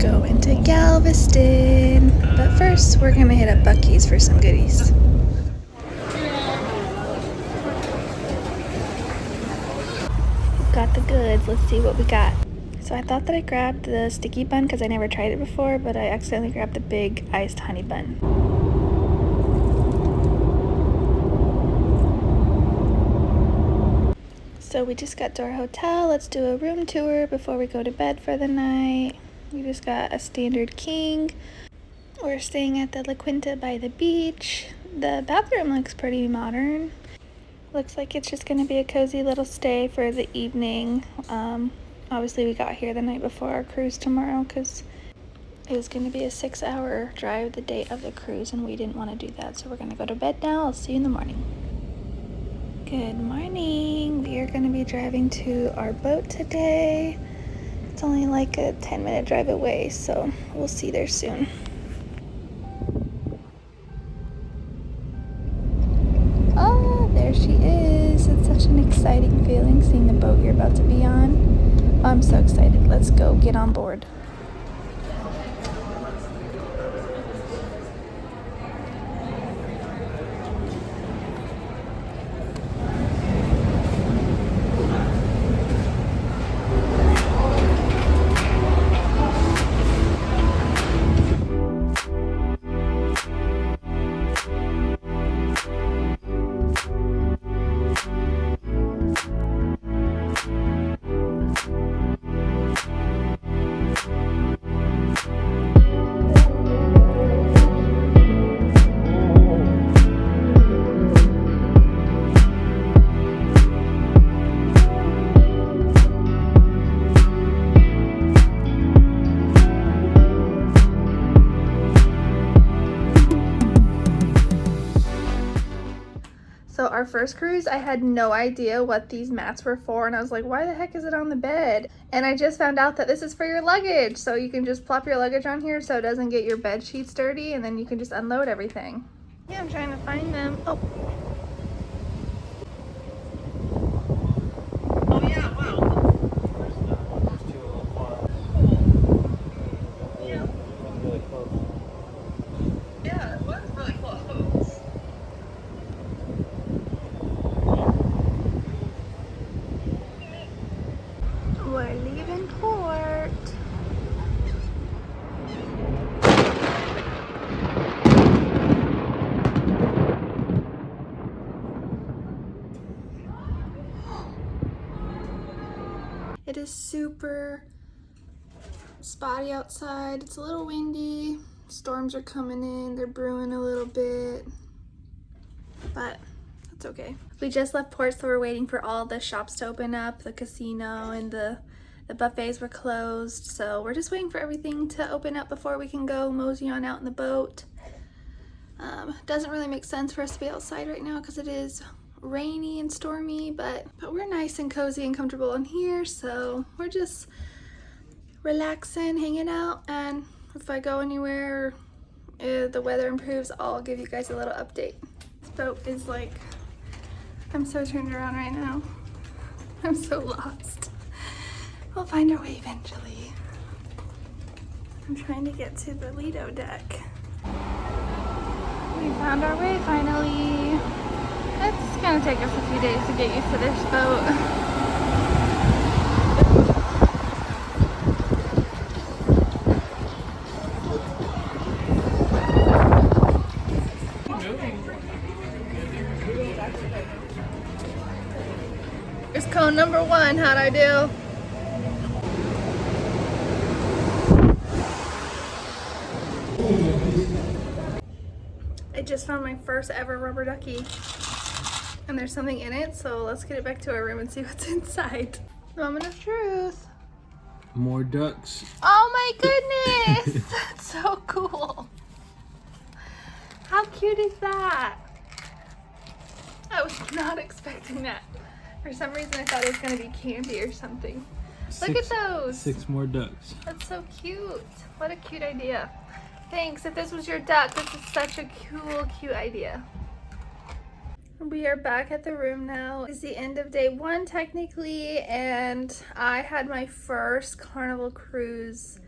Going to Galveston, but first we're gonna hit up Buc-ee's for some goodies. Got the goods, let's see what we got. So I thought that I grabbed the sticky bun because I never tried it before, but I accidentally grabbed the big iced honey bun. So we just got to our hotel. Let's do a room tour before we go to bed for the night. We just got a standard king. We're staying at the La Quinta by the beach. The bathroom looks pretty modern. Looks like it's just gonna be a cozy little stay for the evening. Obviously we got here the night before our cruise tomorrow because it was gonna be a 6-hour drive the day of the cruise and we didn't want to do that. So we're gonna go to bed now. I'll see you in the morning. Good morning. We are gonna be driving to our boat today. It's only like a 10-minute drive away, so we'll see you there soon. Oh, there she is. It's such an exciting feeling seeing the boat you're about to be on. Oh, I'm so excited. Let's go get on board. So our first cruise, I had no idea what these mats were for, and I was like, why the heck is it on the bed? And I just found out that this is for your luggage, so you can just plop your luggage on here so it doesn't get your bed sheets dirty, and then you can just unload everything. Yeah, I'm trying to find them. Oh. Oh yeah, wow. Yeah. Yeah, it was really close. We're leaving port. It is super spotty outside. It's a little windy. Storms are coming in. They're brewing a little bit, but it's okay. We just left port, so we're waiting for all the shops to open up. The casino and the buffets were closed, so we're just waiting for everything to open up before we can go mosey on out in the boat. Doesn't really make sense for us to be outside right now because it is rainy and stormy, but we're nice and cozy and comfortable in here, so we're just relaxing, hanging out, and if I go anywhere or the weather improves, I'll give you guys a little update. This boat is like, I'm so turned around right now. I'm so lost. We'll find our way eventually. I'm trying to get to the Lido deck. We found our way finally. It's gonna take us a few days to get used to this boat. It's cone number 1. How'd I do? I just found my first ever rubber ducky, and there's something in it, so let's get it back to our room and see what's inside. Moment of truth. More ducks. Oh my goodness! That's so cool. How cute is that? I was not expecting that. For some reason I thought it was going to be candy or something. Look at those. 6 more ducks. That's so cute. What a cute idea. Thanks. If this was your duck, this is such a cool, cute idea. We are back at the room now. It's the end of day 1 technically, and I had my first Carnival cruise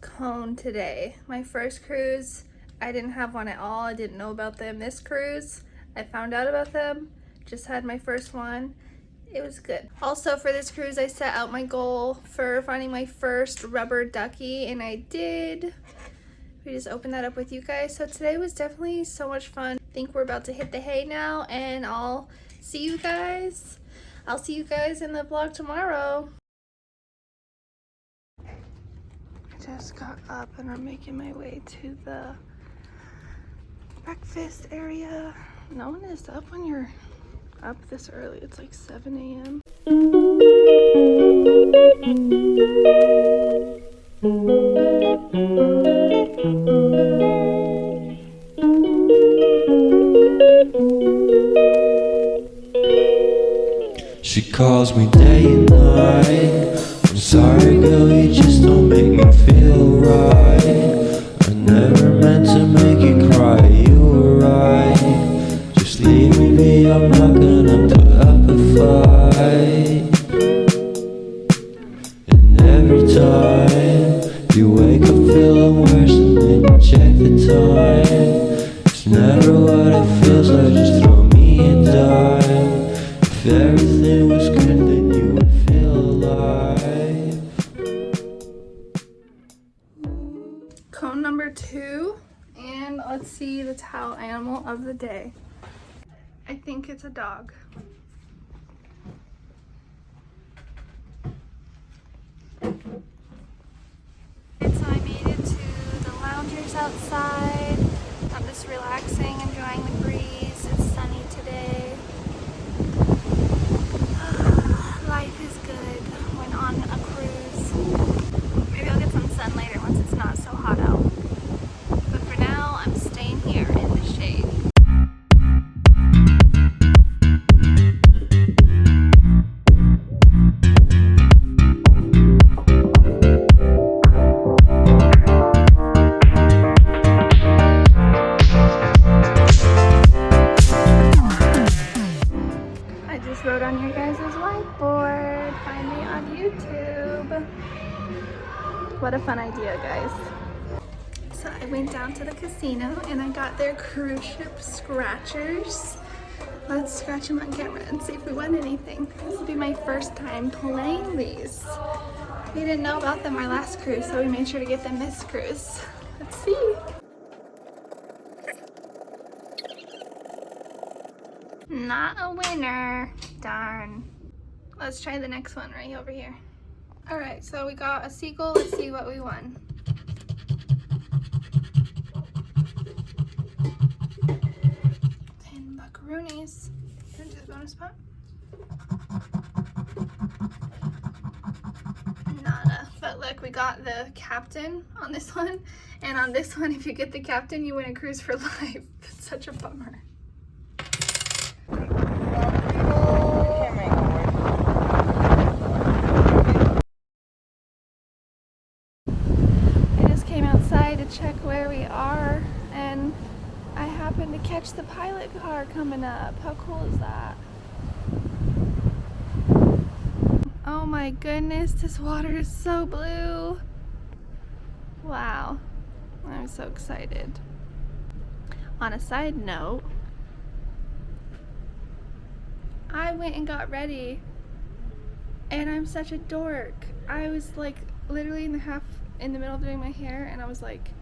Cone today. My first cruise, I didn't have one at all. I didn't know about them. This cruise, I found out about them. Just had my first one. It was good. Also for this cruise, I set out my goal for finding my first rubber ducky, and I did. We just opened that up with you guys. So today was definitely so much fun. I think we're about to hit the hay now, and I'll see you guys. I'll see you guys in the vlog tomorrow. I just got up and I'm making my way to the breakfast area. No one is up when you're up this early. It's like 7 a.m. She calls me day and night. I'm sorry girl, you just don't make me feel right. I never meant to make you cry, you were right. Just leave me be, I'm not gonna put up a fight. And every time you wake up feeling worse, and then you check the time. It's never what it feels like, just throw me a dime. If everything was good, then you would feel alive. Cone number 2, and let's see the towel animal of the day. I think it's a dog. So I made it to the loungers outside. I'm just relaxing, enjoying the breeze. It's sunny today. Life is good when on a cruise. Maybe I'll get some sun later once it's not so hot out. But for now, I'm staying here in the shade. I just wrote on your guys' whiteboard. Find me on YouTube. What a fun idea, guys. So I went down to the casino and I got their cruise ship scratchers. Let's scratch them on camera and see if we won anything. This will be my first time playing these. We didn't know about them our last cruise, so we made sure to get them this cruise. Let's see. Not a winner. Darn. Let's try the next one right over here. Alright, so we got a seagull. Let's see what we won. $10 Turn to the bonus spot. Nada. But look, we got the captain on this one. And on this one, if you get the captain, you win a cruise for life. It's such a bummer. Check where we are, and I happened to catch the pilot car coming up. How cool is that? Oh my goodness, this water is so blue. Wow, I'm so excited. On a side note, I went and got ready and I'm such a dork. I was like literally in the middle of doing my hair, and I was like,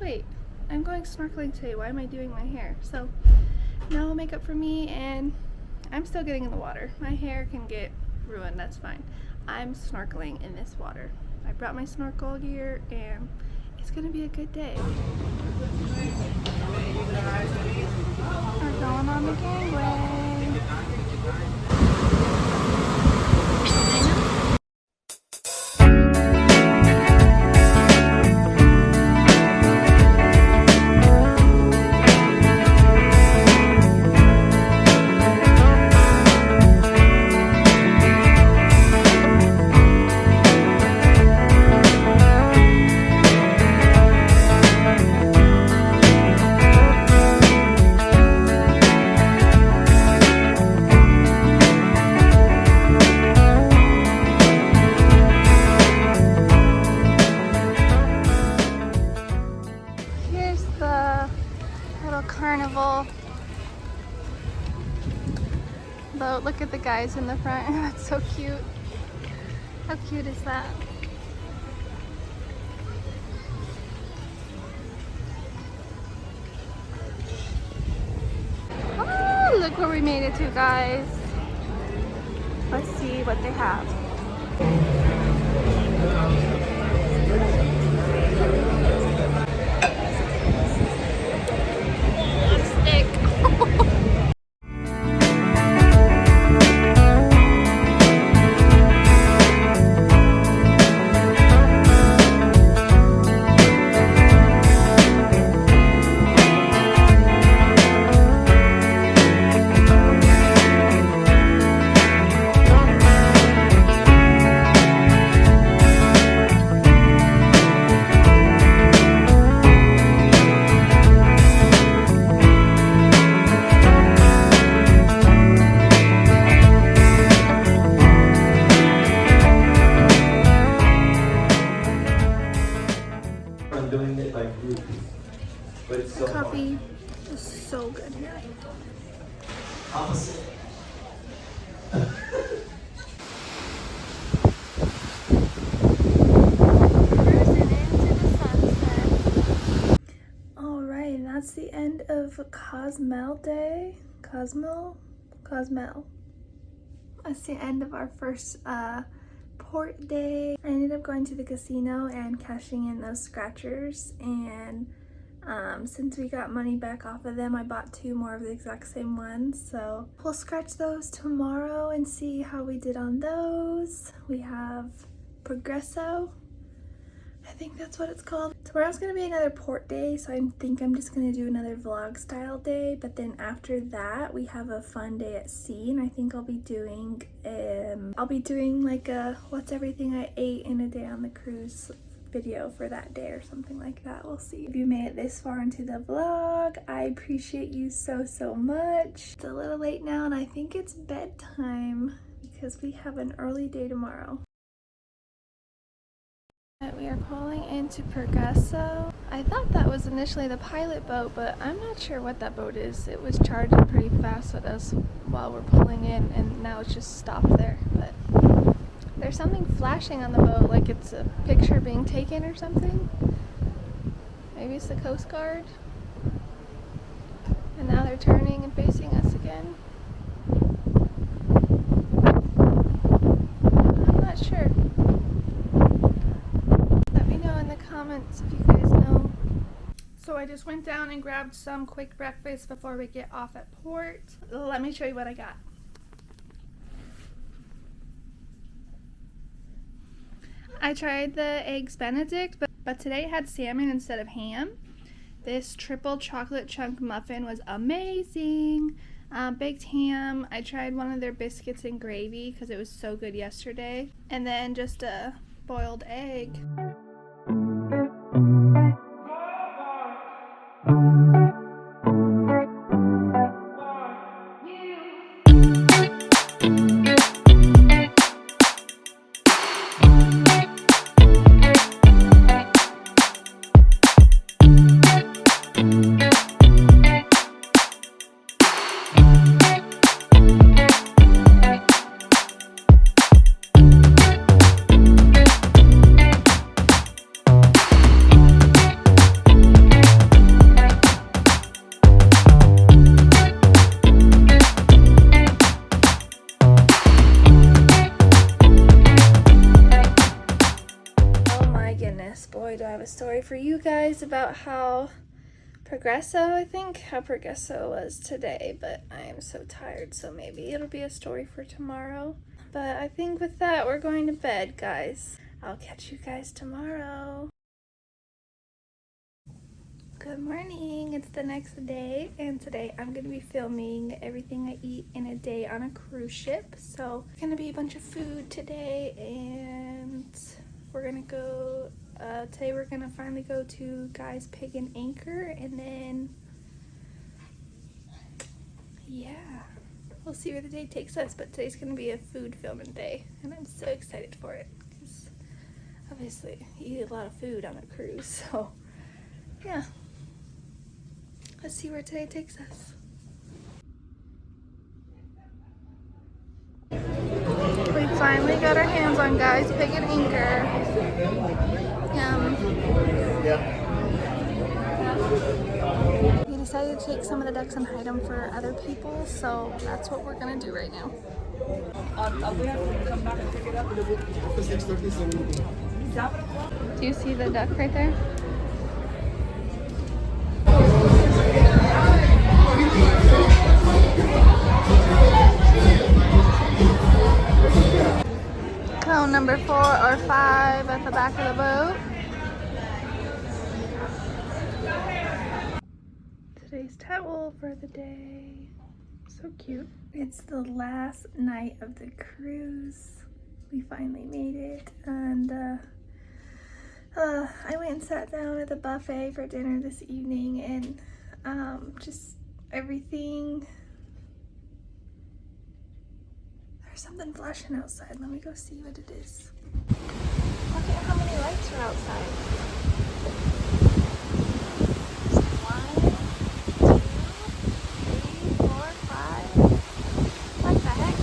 wait, I'm going snorkeling today, why am I doing my hair? So no makeup for me, and I'm still getting in the water. My hair can get ruined, that's fine. I'm snorkeling in this water. I brought my snorkel gear and it's gonna be a good day. We're going on the gangway. boat. Look at the guys in the front. That's so cute. How cute is that? Oh, look where we made it to, guys. Let's see what they have. Lipstick. I'm doing it by groups, but it's so hard. Coffee is so good here. Opposite. Cruising into the sunset. Alright, and that's the end of Cozumel Day. Cozmel? That's the end of our first port day. I ended up going to the casino and cashing in those scratchers, and since we got money back off of them, I bought 2 more of the exact same ones, so we'll scratch those tomorrow and see how we did on those. We have Progresso, I think that's what it's called. Tomorrow's gonna be another port day, so I think I'm just gonna do another vlog style day, but then after that we have a fun day at sea, and I think I'll be doing like a what's everything I ate in a day on the cruise video for that day or something like that. We'll see. If you made it this far into the vlog, I appreciate you so much. It's a little late now and I think it's bedtime because we have an early day tomorrow. We are pulling into Progresso. I thought that was initially the pilot boat, but I'm not sure what that boat is. It was charging pretty fast with us while we're pulling in, and now it's just stopped there. But there's something flashing on the boat, like it's a picture being taken or something. Maybe it's the Coast Guard. And now they're turning and facing us again. I'm not sure. Comments if you guys know. So I just went down and grabbed some quick breakfast before we get off at port. Let me show you what I got. I tried the eggs Benedict, but today it had salmon instead of ham. This triple chocolate chunk muffin was amazing. Baked ham. I tried one of their biscuits and gravy because it was so good yesterday. And then just a boiled egg. Boy, do I have a story for you guys about how Progresso was today, but I am so tired, so maybe it'll be a story for tomorrow. But I think with that, we're going to bed, guys. I'll catch you guys tomorrow. Good morning, it's the next day, and today I'm going to be filming everything I eat in a day on a cruise ship. So it's going to be a bunch of food today, and we're going to go, today we're going to finally go to Guy's Pig and Anchor, and then, yeah, we'll see where the day takes us, but today's going to be a food filming day, and I'm so excited for it, because obviously you eat a lot of food on a cruise, so yeah. Let's see where today takes us. got our hands on, guys. Pig and anchor. We decided to take some of the ducks and hide them for other people, so that's what we're gonna do right now. Do you see the duck right there? Cone number 4 or 5 at the back of the boat. Today's towel for the day. So cute. It's the last night of the cruise. We finally made it, and I went and sat down at the buffet for dinner this evening, and just everything. There's something flashing outside. Let me go see what it is. Look at how many lights are outside. 1, 2, 3, 4, 5. What the heck?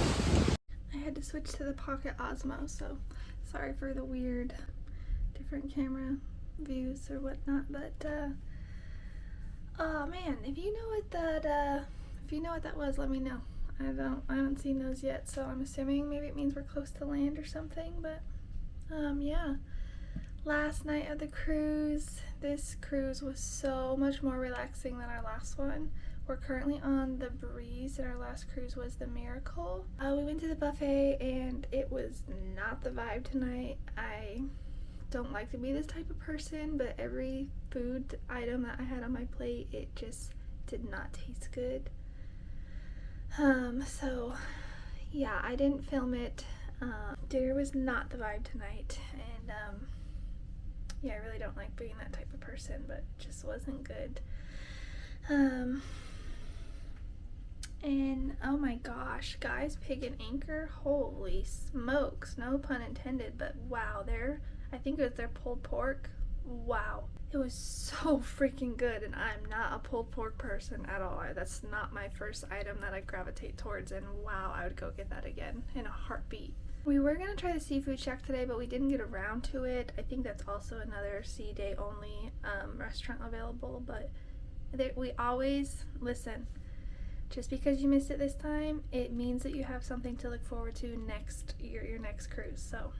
I had to switch to the Pocket Osmo, so sorry for the weird different camera views or whatnot, but oh man, if you know what that was, let me know. I haven't seen those yet, so I'm assuming maybe it means we're close to land or something, but yeah. Last night of the cruise. This cruise was so much more relaxing than our last one. We're currently on the Breeze, and our last cruise was the Miracle. We went to the buffet, and it was not the vibe tonight. I don't like to be this type of person, but every food item that I had on my plate, it just did not taste good. So yeah, I didn't film it. Dinner was not the vibe tonight, and yeah, I really don't like being that type of person, but it just wasn't good. And oh my gosh, guys, Pig and Anchor, holy smokes, no pun intended, but wow, I think it was their pulled pork. Wow, it was so freaking good, and I'm not a pulled pork person at all. That's not my first item that I gravitate towards, and wow, I would go get that again in a heartbeat. We were gonna try the Seafood Shack today, but we didn't get around to it. I think that's also another sea day only restaurant available, but we always listen. Just because you missed it this time, it means that you have something to look forward to next year, your next cruise. So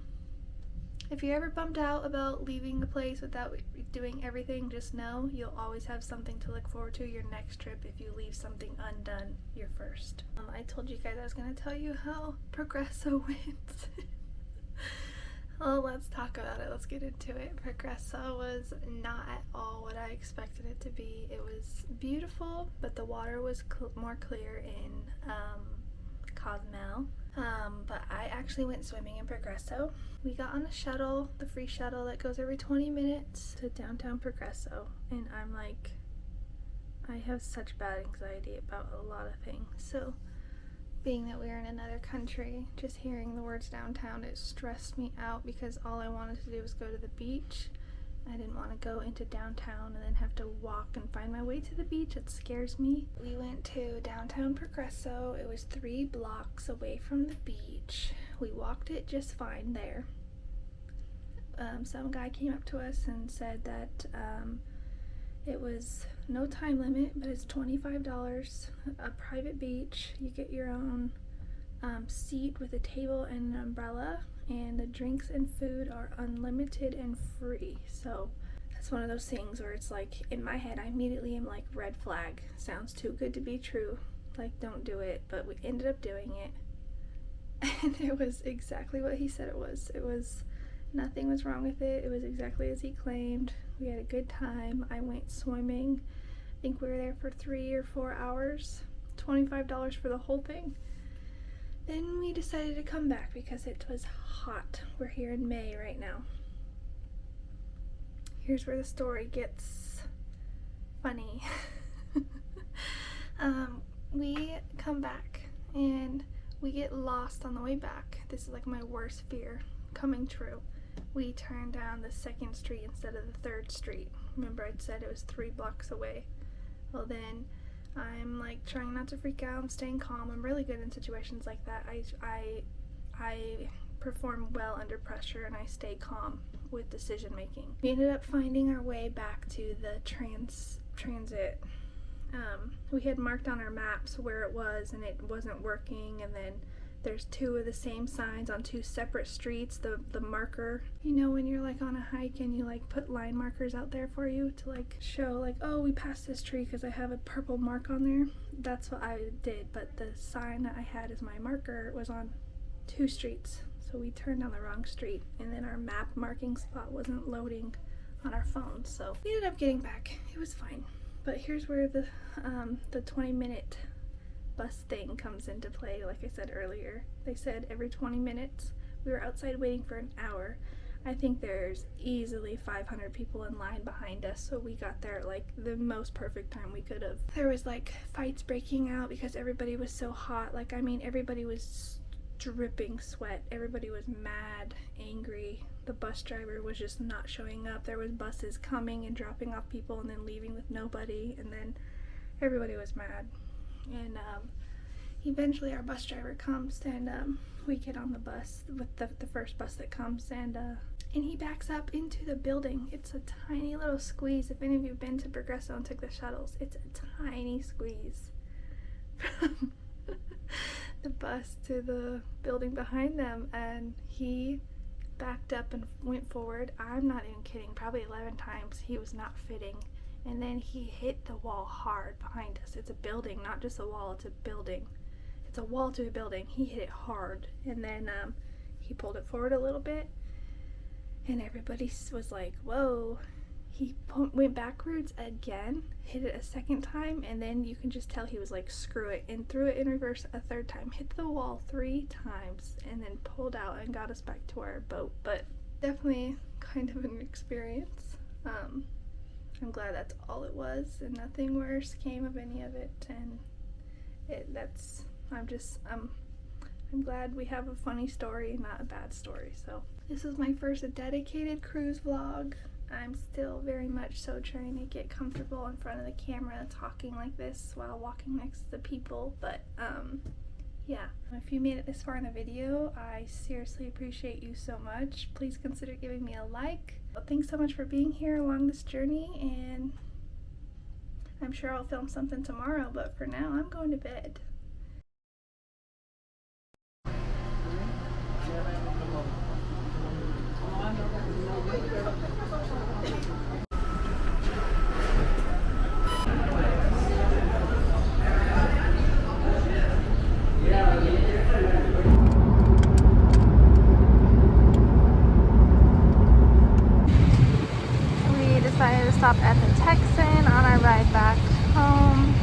if you're ever bummed out about leaving a place without doing everything, just know you'll always have something to look forward to your next trip if you leave something undone your first. I told you guys I was going to tell you how Progresso went. Well, let's talk about it. Let's get into it. Progresso was not at all what I expected it to be. It was beautiful, but the water was more clear in Cozumel. But I actually went swimming in Progresso. We got on a shuttle, the free shuttle that goes every 20 minutes to downtown Progresso, and I'm like, I have such bad anxiety about a lot of things. So being that we were in another country, just hearing the words downtown, it stressed me out because all I wanted to do was go to the beach. I didn't want to go into downtown and then have to walk and find my way to the beach. It scares me. We went to downtown Progresso. It was 3 blocks away from the beach. We walked it just fine there. Some guy came up to us and said that it was no time limit, but it's $25, a private beach. You get your own seat with a table and an umbrella, and the drinks and food are unlimited and free. So that's one of those things where it's like, in my head, I immediately am like, red flag, sounds too good to be true, like, don't do it. But we ended up doing it, and it was exactly what he said it was. Nothing was wrong with it. It was exactly as he claimed. We had a good time. I went swimming. I think we were there for 3 or 4 hours. $25 for the whole thing. Then we decided to come back because it was hot. We're here in May right now. Here's where the story gets funny. We come back and we get lost on the way back. This is like my worst fear coming true. We turned down the 2nd street instead of the 3rd street. Remember I'd said it was 3 blocks away. Well, then I'm like trying not to freak out. I'm staying calm. I'm really good in situations like that. I perform well under pressure and I stay calm with decision making. We ended up finding our way back to the transit. We had marked on our maps where it was and it wasn't working, and then there's two of the same signs on two separate streets. The marker, you know, when you're like on a hike and you like put line markers out there for you to like show like, oh, we passed this tree because I have a purple mark on there. That's what I did, but the sign that I had as my marker was on two streets, so we turned on the wrong street, and then our map marking spot wasn't loading on our phone, so we ended up getting back. It was fine. But here's where the 20-minute bus thing comes into play. Like I said earlier, they said every 20 minutes. We were outside waiting for an hour. I think there's easily 500 people in line behind us, so we got there at like the most perfect time we could have. There was like fights breaking out because everybody was so hot. Like, I mean, everybody was dripping sweat. Everybody was mad, angry. The bus driver was just not showing up. There was buses coming and dropping off people and then leaving with nobody, and then everybody was mad. And eventually our bus driver comes, and we get on the bus with the first bus that comes, and he backs up into the building. It's a tiny little squeeze. If any of you have been to Progresso and took the shuttles, it's a tiny squeeze from the bus to the building behind them, and he backed up and went forward. I'm not even kidding, probably 11 times. He was not fitting, and then he hit the wall hard behind us. It's a building, not just a wall, it's a building. It's a wall to a building. He hit it hard, and then he pulled it forward a little bit, and everybody was like, whoa. He went backwards again, hit it a second time, and then you can just tell he was like, screw it, and threw it in reverse a third time, hit the wall 3 times, and then pulled out and got us back to our boat. But definitely kind of an experience. I'm glad that's all it was, and nothing worse came of any of it, and I'm glad we have a funny story, not a bad story. So this is my first dedicated cruise vlog. I'm still very much so trying to get comfortable in front of the camera talking like this while walking next to people, but yeah. If you made it this far in the video, I seriously appreciate you so much. Please consider giving me a like. Well, thanks so much for being here along this journey, and I'm sure I'll film something tomorrow, but for now I'm going to bed. Decided to stop at the Texan on our ride back home.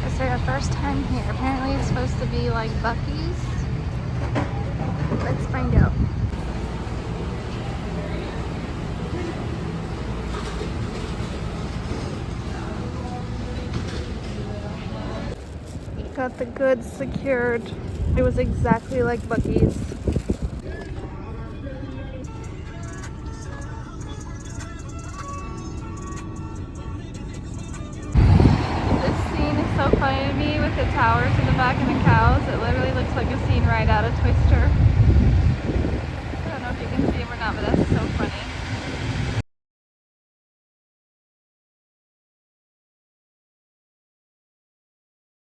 It's our first time here. Apparently it's supposed to be like Buc-ee's. Let's find out. Got the goods secured. It was exactly like Buc-ee's. So funny to me with the towers in the back and the cows. It literally looks like a scene right out of Twister.